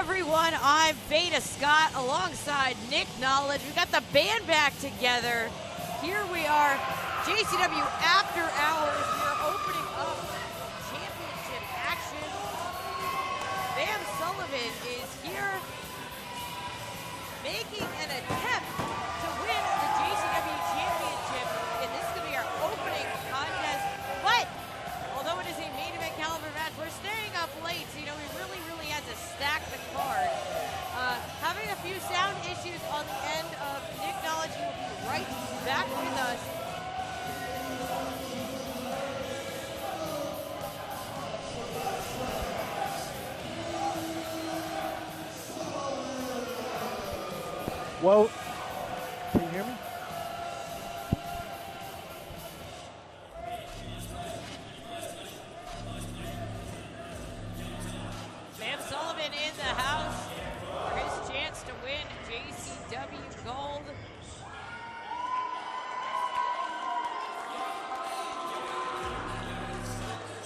everyone? I'm Veda Scott alongside Nick Knowledge. We got the band back together. Here we are, JCW After Hours. We are opening up championship action. Bam Sullivan is here making an attempt to win the JCW championship. And this is going to be our opening contest. But although it is a main event caliber match, we're staying up late. So, we really had to stack the card. Having a few sound issues on the end of Nick Knowledge. He will be right back with us. Well, can you hear me? Bam Sullivan in the house for his chance to win JCW Gold.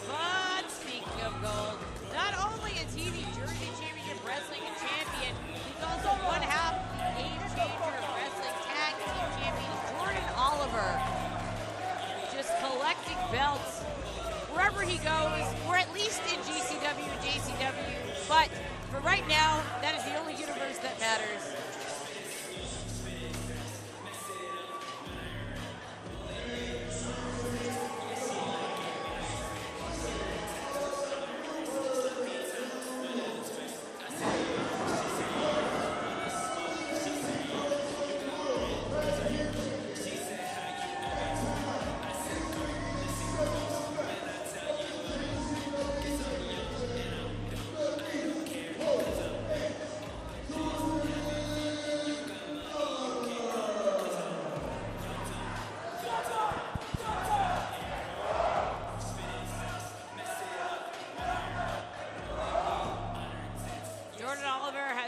But speaking of gold, not only is he the Jersey Championship Wrestling champion, he's also one half the Game Changer Wrestling Tag Team champion, Jordan Oliver. Just collecting belts wherever he goes, or at least in GCW and JCW. But for right now, that is the only universe that matters.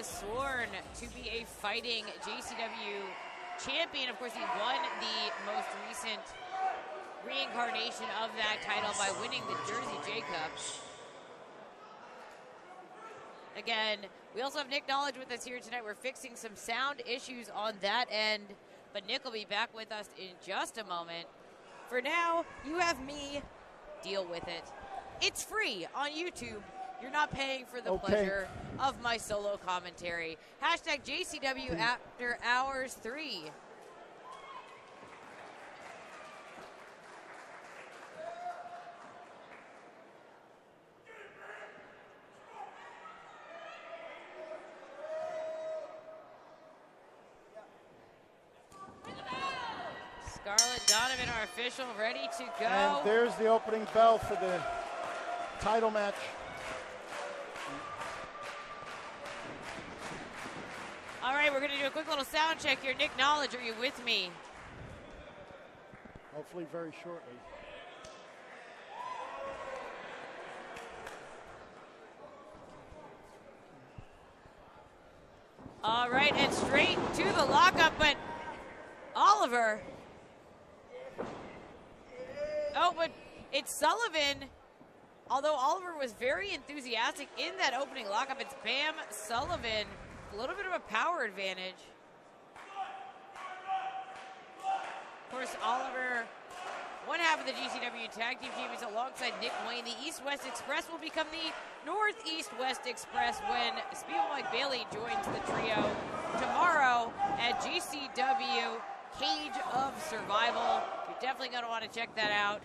Sworn to be a fighting JCW champion. Of course, he won the most recent reincarnation of that title by winning the Jersey J Cup. Again, we also have Nick Knowledge with us here tonight. We're fixing some sound issues on that end, but Nick will be back with us in just a moment. For now, you have me. Deal with it. It's free on YouTube. You're not paying for the pleasure of my solo commentary. Hashtag JCW After Hours 3. Scarlett Donovan, our official, ready to go. And there's the opening bell for the title match. All right, we're going to do a quick little sound check here. Nick Knowledge, are you with me? Hopefully very shortly. All right, and straight to the lockup, but Oliver. Oh, but it's Sullivan. Although Oliver was very enthusiastic in that opening lockup, it's Bam Sullivan. A little bit of a power advantage. Of course, Oliver, one half of the GCW Tag Team Champions alongside Nick Wayne. The East-West Express will become the Northeast-West Express when Speedball Mike Bailey joins the trio tomorrow at GCW Cage of Survival. You're definitely going to want to check that out.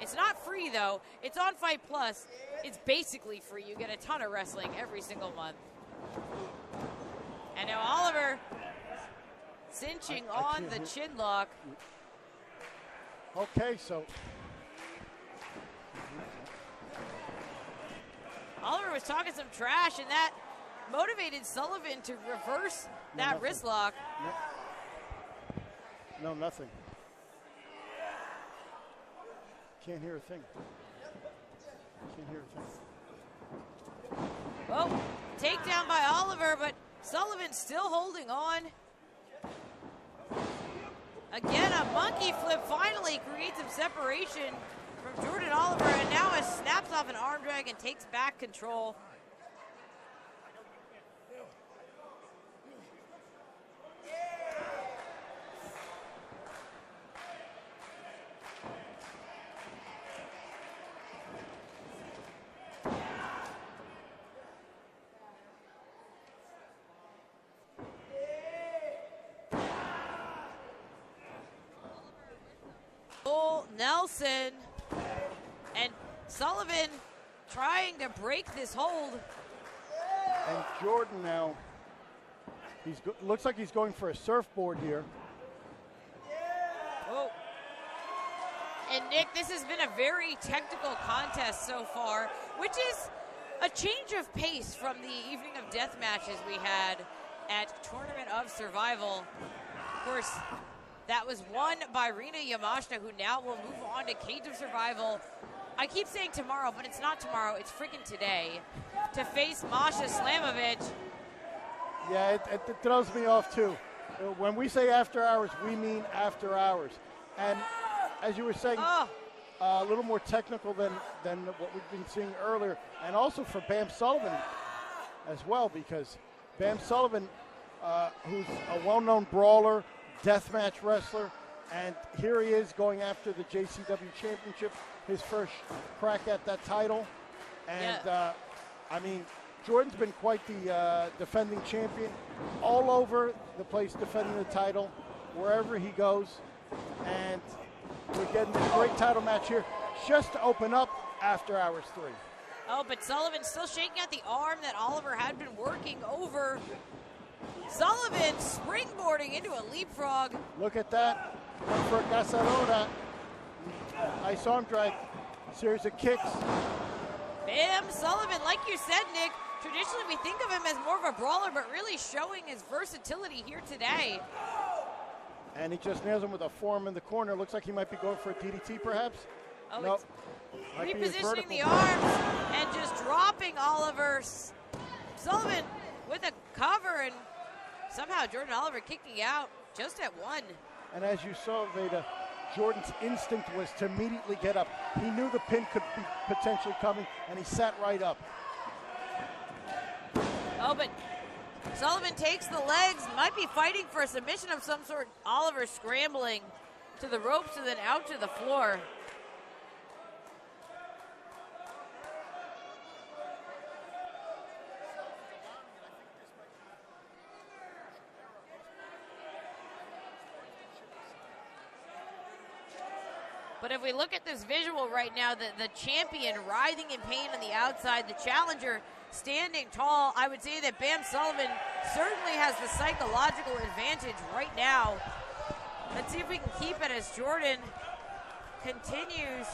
It's not free, though. It's on Fight Plus. It's basically free. You get a ton of wrestling every single month. And now Oliver cinching on the chin lock. Okay, so Oliver was talking some trash, and that motivated Sullivan to reverse that wrist lock. No, nothing. Can't hear a thing. Can't hear a thing. Oh, takedown by Oliver, but Sullivan still holding on. Again, a monkey flip finally creates some separation from Jordan Oliver, and now snaps off an arm drag and takes back control. Nelson. And Sullivan trying to break this hold. And Jordan now, looks like he's going for a surfboard here. Whoa. And Nick, this has been a very technical contest so far, which is a change of pace from the evening of death matches we had at Tournament of Survival. Of course, that was won by Rina Yamashita, who now will move on to Cage of Survival. I keep saying tomorrow, but it's not tomorrow, it's freaking today, to face Masha Slamovich. Yeah, it throws me off too. When we say after hours, we mean after hours. And as you were saying, a little more technical than what we've been seeing earlier. And also for Bam Sullivan as well, because Bam Sullivan, who's a well-known brawler, deathmatch wrestler, and here he is going after the JCW Championship, his first crack at that title. And, I mean, Jordan's been quite the defending champion, all over the place defending the title, wherever he goes. And we're getting this great title match here just to open up After Hours 3. Oh, but Sullivan still shaking at the arm that Oliver had been working over. Sullivan springboarding into a leapfrog. Look at that. Going for a Casadora. Nice arm drag. Series of kicks. Bam Sullivan, like you said, Nick, traditionally we think of him as more of a brawler, but really showing his versatility here today. And he just nails him with a forearm in the corner. Looks like he might be going for a DDT, perhaps. Oh, nope. Repositioning the arms and just dropping Oliver. Sullivan with a cover, and somehow Jordan Oliver kicking out just at one. And as you saw, Veda, Jordan's instinct was to immediately get up. He knew the pin could be potentially coming, and he sat right up. Oh, but Sullivan takes the legs, might be fighting for a submission of some sort. Oliver scrambling to the ropes and then out to the floor. But if we look at this visual right now, the champion writhing in pain on the outside, the challenger standing tall, I would say that Bam Sullivan certainly has the psychological advantage right now. Let's see if we can keep it as Jordan continues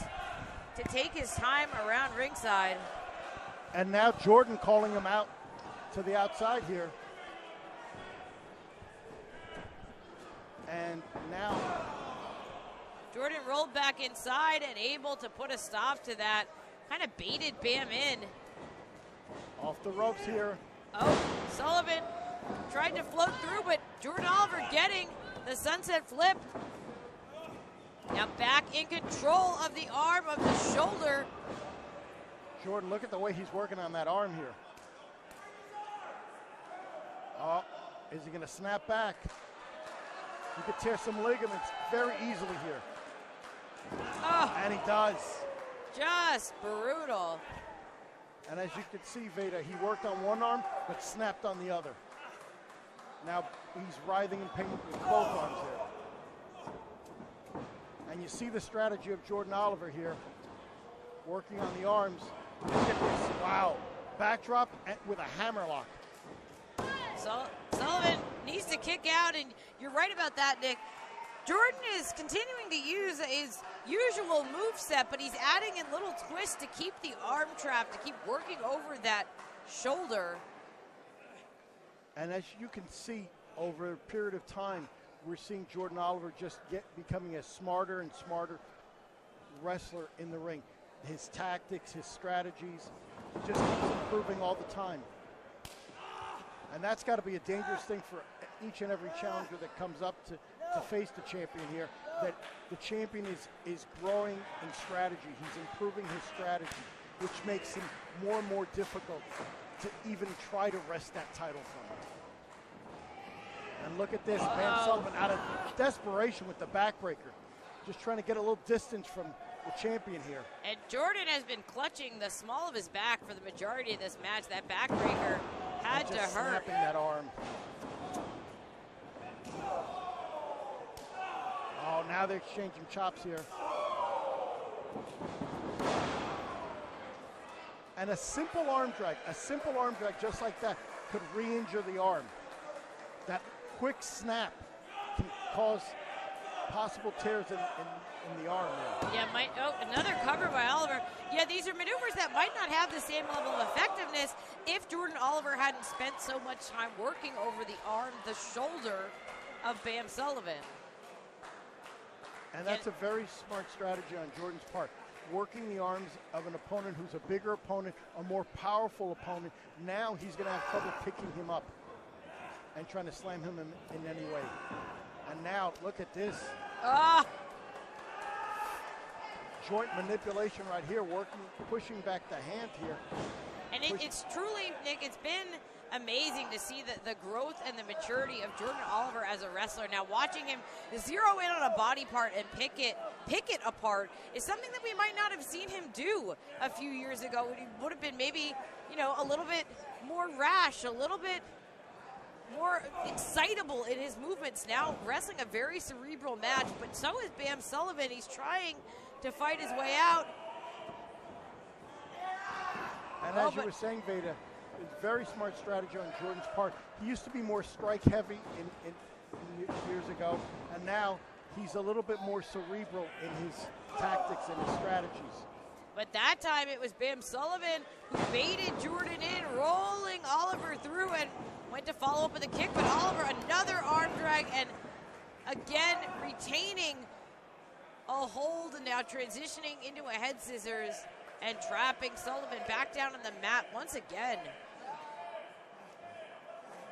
to take his time around ringside. And now Jordan calling him out to the outside here. And now Jordan rolled back inside and able to put a stop to that. Kind of baited Bam in. Off the ropes here. Oh, Sullivan tried to float through, but Jordan Oliver getting the sunset flip. Now back in control of the arm, of the shoulder. Jordan, look at the way he's working on that arm here. Oh, is he going to snap back? He could tear some ligaments very easily here. Oh, and he does. Just brutal. And as you can see, Veda, he worked on one arm, but snapped on the other. Now he's writhing in pain with both arms here. And you see the strategy of Jordan Oliver here, working on the arms. Look at this, wow. Backdrop with a hammerlock. Sullivan needs to kick out, and you're right about that, Nick. Jordan is continuing to use his usual moveset, but he's adding in little twists to keep the arm trap, to keep working over that shoulder. And as you can see, over a period of time, we're seeing Jordan Oliver just becoming a smarter and smarter wrestler in the ring. His tactics, his strategies, just keeps improving all the time. And that's got to be a dangerous thing for each and every challenger that comes up to face the champion here, that the champion is growing in strategy. He's improving his strategy, which makes him more and more difficult to even try to wrest that title from him. And look at this, Bam Sullivan out of desperation with the backbreaker, just trying to get a little distance from the champion here. And Jordan has been clutching the small of his back for the majority of this match. That backbreaker had to hurt. Snapping that arm. Oh, now they're exchanging chops here. And a simple arm drag just like that could re-injure the arm. That quick snap can cause possible tears in the arm there. Yeah, another cover by Oliver. Yeah, these are maneuvers that might not have the same level of effectiveness if Jordan Oliver hadn't spent so much time working over the arm, the shoulder of Bam Sullivan. And that's a very smart strategy on Jordan's part. Working the arms of an opponent who's a bigger opponent, a more powerful opponent. Now he's going to have trouble picking him up and trying to slam him in any way. And now, look at this. Joint manipulation right here, pushing back the hand here. And it's truly, Nick, it's been amazing to see the growth and the maturity of Jordan Oliver as a wrestler. Now, watching him zero in on a body part and pick it apart is something that we might not have seen him do a few years ago. He would have been maybe, a little bit more rash, a little bit more excitable in his movements. Now wrestling a very cerebral match, but so is Bam Sullivan. He's trying to fight his way out. And as you were saying, Veda, it's very smart strategy on Jordan's part. He used to be more strike heavy in years ago, and now he's a little bit more cerebral in his tactics and his strategies. But that time it was Bam Sullivan who baited Jordan in, rolling Oliver through and went to follow up with a kick, but Oliver another arm drag and again retaining a hold and now transitioning into a head scissors and trapping Sullivan back down on the mat once again.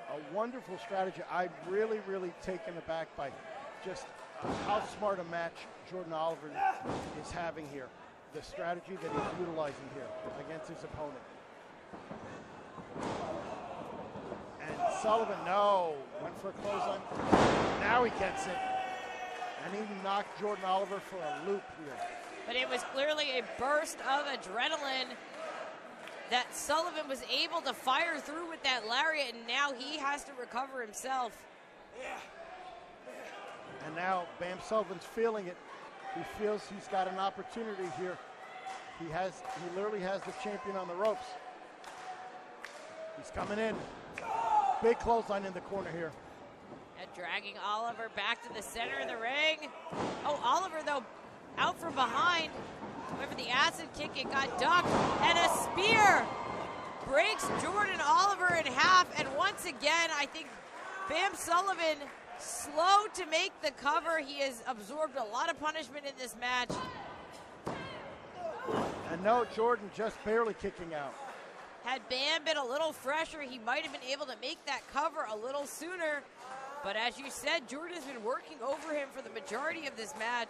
A wonderful strategy. I'm really, really taken aback by just how smart a match Jordan Oliver is having here. The strategy that he's utilizing here against his opponent. And Sullivan, went for a clothesline. Now he gets it. And he knocked Jordan Oliver for a loop here. But it was clearly a burst of adrenaline that Sullivan was able to fire through with that lariat, and now he has to recover himself. And now Bam Sullivan's feeling it. He feels he's got an opportunity here. He literally has the champion on the ropes. He's coming in. Big clothesline in the corner here. And dragging Oliver back to the center of the ring. Oh, Oliver, though, out from behind. However, the acid kick, it got ducked. And a spear breaks Jordan Oliver in half. And once again, I think Bam Sullivan slow to make the cover. He has absorbed a lot of punishment in this match. And no, Jordan just barely kicking out. Had Bam been a little fresher, he might have been able to make that cover a little sooner. But as you said, Jordan's been working over him for the majority of this match.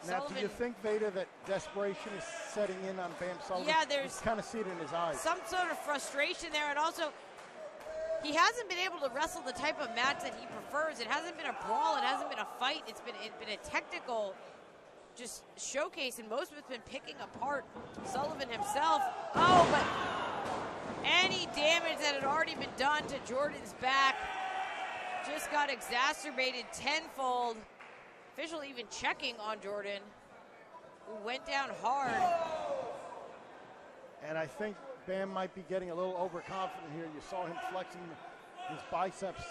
Now, do you think, Veda, that desperation is setting in on Bam Sullivan? Yeah, there's you kind of see it in his eyes. Some sort of frustration there, and also he hasn't been able to wrestle the type of match that he prefers. It hasn't been a brawl. It hasn't been a fight. It's been a technical just showcase, and most of it's been picking apart Sullivan himself. Oh, but any damage that had already been done to Jordan's back just got exacerbated tenfold. Official even checking on Jordan, who went down hard. And I think Bam might be getting a little overconfident here. You saw him flexing his biceps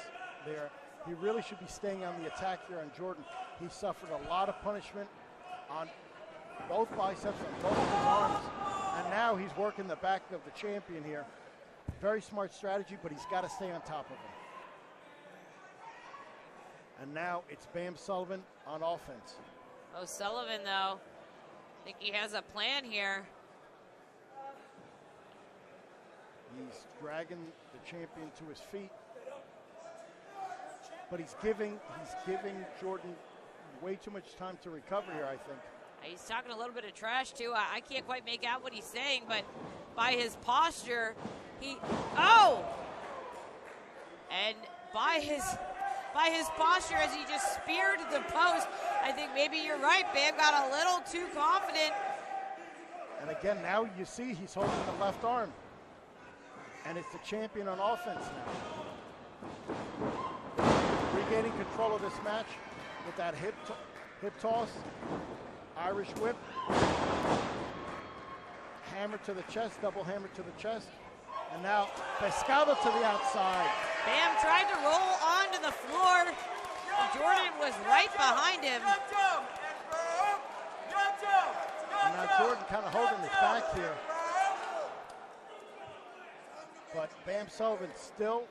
there. He really should be staying on the attack here on Jordan. He suffered a lot of punishment on both biceps, on both of his arms. And now he's working the back of the champion here. Very smart strategy, but he's got to stay on top of him. And now it's Bam Sullivan on offense. Oh, Sullivan, though, I think he has a plan here. He's dragging the champion to his feet. But he's giving Jordan way too much time to recover here, I think. He's talking a little bit of trash, too. I can't quite make out what he's saying, but by his posture, oh! And by his posture as he just speared the post, I think maybe you're right. Bam got a little too confident. And again, now you see he's holding the left arm. And it's the champion on offense now. Regaining control of this match with that hip toss. Irish whip. Hammer to the chest, double hammer to the chest. And now Pescado to the outside. Bam tried to roll onto the floor. Jordan was right behind him. And now Jordan kind of holding his back here. But Bam Sullivan still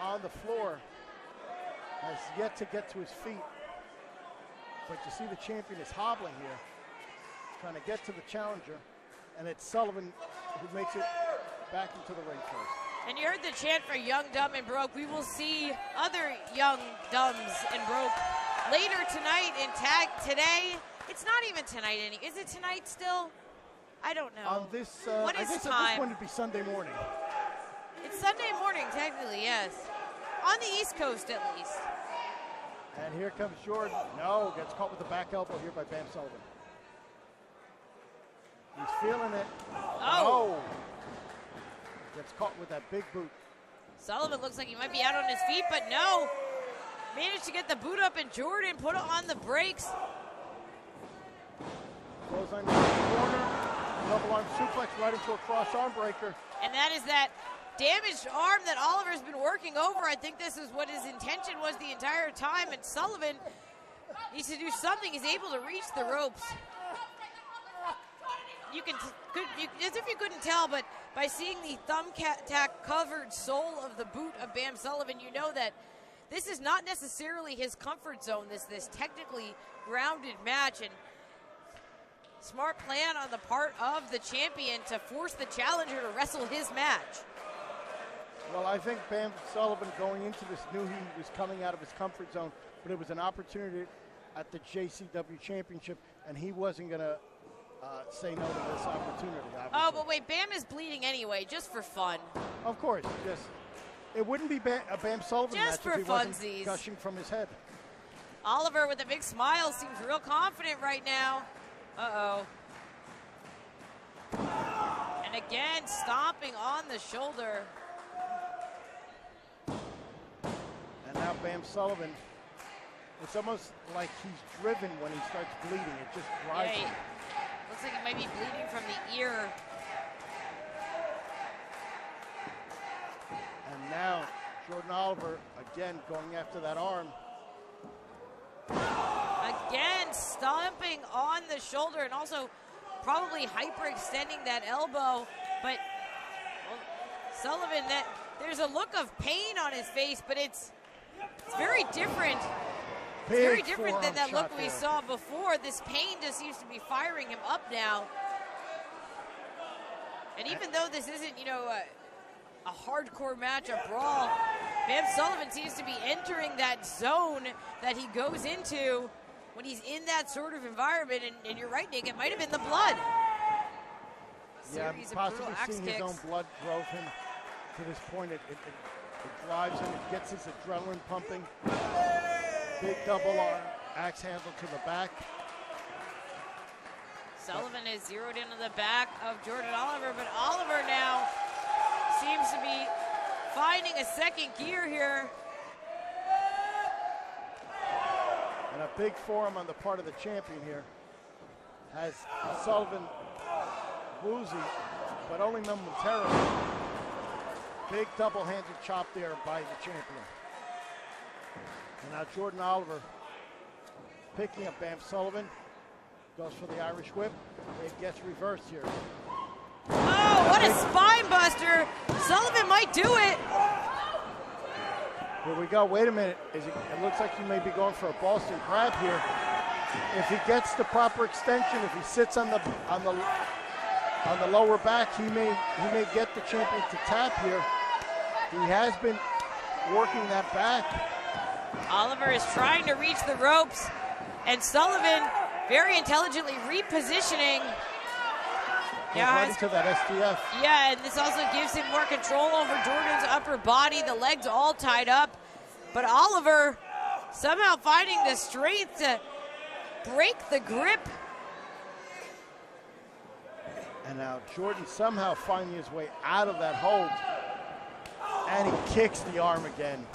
on the floor. Has yet to get to his feet. But you see the champion is hobbling here. Trying to get to the challenger. And it's Sullivan who makes it back into the ring first. And you heard the chant for Young, Dumb, and Broke. We will see other Young, Dumbs, and Broke later tonight in tag today. It's not even tonight. Is it tonight still? I don't know. On this, what is I guess time? At this point it'd be Sunday morning. It's Sunday morning, technically, yes. On the East Coast, at least. And here comes Jordan. No, gets caught with the back elbow here by Bam Sullivan. He's feeling it. Oh. Gets caught with that big boot. Sullivan looks like he might be out on his feet, but no. Managed to get the boot up, and Jordan put it on the brakes. Goes on the corner. Double arm suplex right into a cross arm breaker. And that is that damaged arm that Oliver's been working over. I think this is what his intention was the entire time, and Sullivan needs to do something. He's able to reach the ropes. You can, as if you couldn't tell, but by seeing the thumbtack covered sole of the boot of Bam Sullivan, you know that this is not necessarily his comfort zone, this technically grounded match, and smart plan on the part of the champion to force the challenger to wrestle his match. Well, I think Bam Sullivan going into this knew he was coming out of his comfort zone, but it was an opportunity at the JCW championship, and he wasn't going to say no to this opportunity, obviously. Oh, but wait, Bam is bleeding anyway, just for fun. Of course, just it wouldn't be a Bam Sullivan just match for if he wasn't gushing from his head. Oliver with a big smile seems real confident right now. Uh-oh. And again, stomping on the shoulder. And now Bam Sullivan, it's almost like he's driven when he starts bleeding. It just drives him. Looks like he might be bleeding from the ear. And now Jordan Oliver again going after that arm. Again, stomping on the shoulder and also probably hyperextending that elbow. But well, Sullivan, there's a look of pain on his face, but it's very different. It's very different than that look we saw before. This pain just seems to be firing him up now. And even though this isn't, a hardcore match, a brawl, Bam Sullivan seems to be entering that zone that he goes into when he's in that sort of environment. And you're right, Nick, it might have been the blood. Yeah, possibly seeing his own blood drove him to this point. It drives him, it gets his adrenaline pumping. Big double arm, axe handle to the back. Sullivan is zeroed into the back of Jordan Oliver, but Oliver now seems to be finding a second gear here. And a big forearm on the part of the champion here has Sullivan woozy, but only momentarily. Big double-handed chop there by the champion. And now Jordan Oliver picking up Bam Sullivan. Goes for the Irish whip. It gets reversed here. Oh, what a spine buster. Sullivan might do it. Here we go. Wait a minute. It looks like he may be going for a Boston Crab here. If he gets the proper extension, if he sits on the lower back, he may get the champion to tap here. He has been working that back. Oliver is trying to reach the ropes, and Sullivan very intelligently repositioning. Right into that STF. Yeah, and this also gives him more control over Jordan's upper body. The legs all tied up, but Oliver somehow finding the strength to break the grip. And now Jordan somehow finding his way out of that hold, and he kicks the arm again.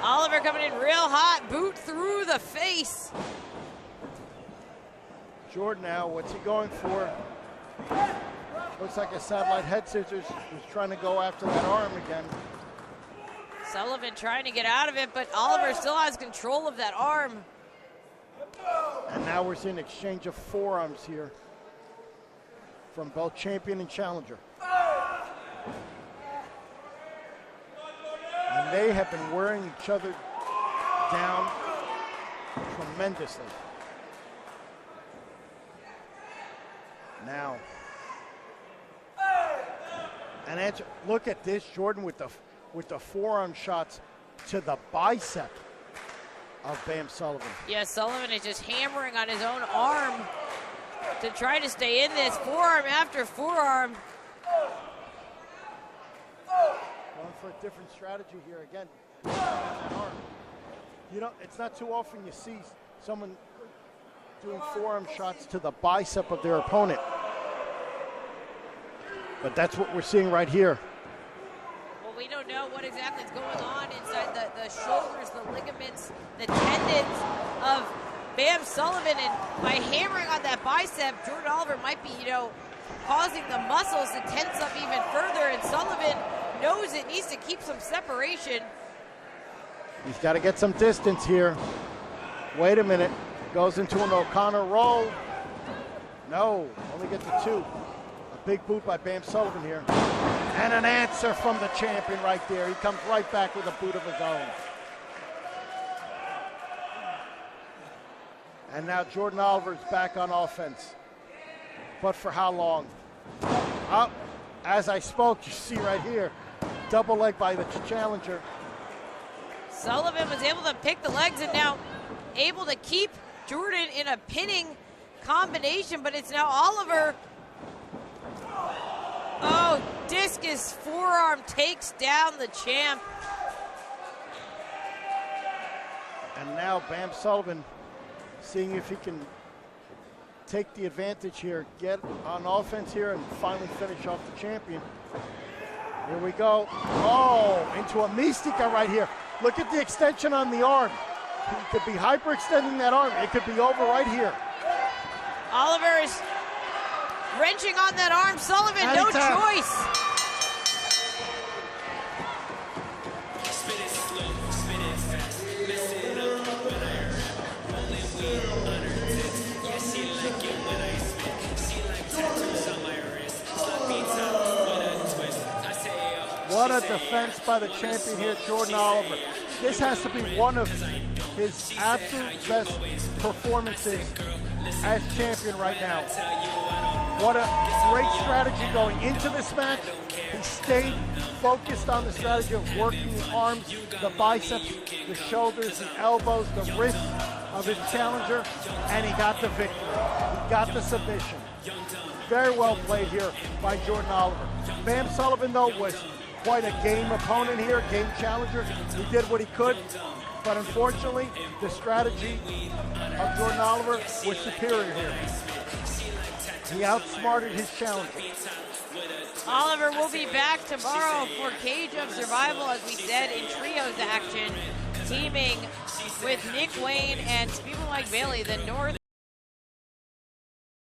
Oliver Oliver coming in real hot, boot through the face. Jordan now, what's he going for? Looks like a satellite head scissors. He's trying to go after that arm again. Sullivan trying to get out of it, but Oliver still has control of that arm. And now we're seeing an exchange of forearms here from both champion and challenger. And they have been wearing each other down tremendously. Now, and answer, look at this, Jordan, with the forearm shots to the bicep of Bam Sullivan. Yeah, Sullivan is just hammering on his own arm to try to stay in this, forearm after forearm. Going for a different strategy here again. That arm. You know, it's not too often you see someone doing forearm shots to the bicep of their opponent. But that's what we're seeing right here. Well, we don't know what exactly is going on inside the shoulders, the ligaments, the tendons of Bam Sullivan. And by hammering on that bicep, Jordan Oliver might be, causing the muscles to tense up even further. And Sullivan knows it needs to keep some separation. He's got to get some distance here. Wait a minute. Goes into an O'Connor roll. No, only get the two. A big boot by Bam Sullivan here. And an answer from the champion right there. He comes right back with a boot of his own. And now Jordan Oliver's back on offense. But for how long? Up, as I spoke, you see right here, double leg by the challenger. Sullivan was able to pick the legs and now able to keep Jordan in a pinning combination, but it's now Oliver. Oh, discus forearm takes down the champ. And now Bam Sullivan seeing if he can take the advantage here, get on offense here, and finally finish off the champion. Here we go. Oh, into a Mystica right here. Look at the extension on the arm. He could be hyperextending that arm. It could be over right here. Oliver is wrenching on that arm. Sullivan, no choice. What a defense by the champion here, Jordan Oliver. This has to be one of his absolute best performances as champion right now. What a great strategy going into this match. He stayed focused on the strategy of working the arms, the biceps, the shoulders, the elbows, the wrists of his challenger, and he got the victory. He got the submission. Very well played here by Jordan Oliver. Bam Sullivan, though, was quite a game opponent here, game challenger. He did what he could, but unfortunately, the strategy of Jordan Oliver was superior here. He outsmarted his challenger. Oliver will be back tomorrow for Cage of Survival, as we said, in trios action, teaming with Nick Wayne and Sullivan Bailey, the North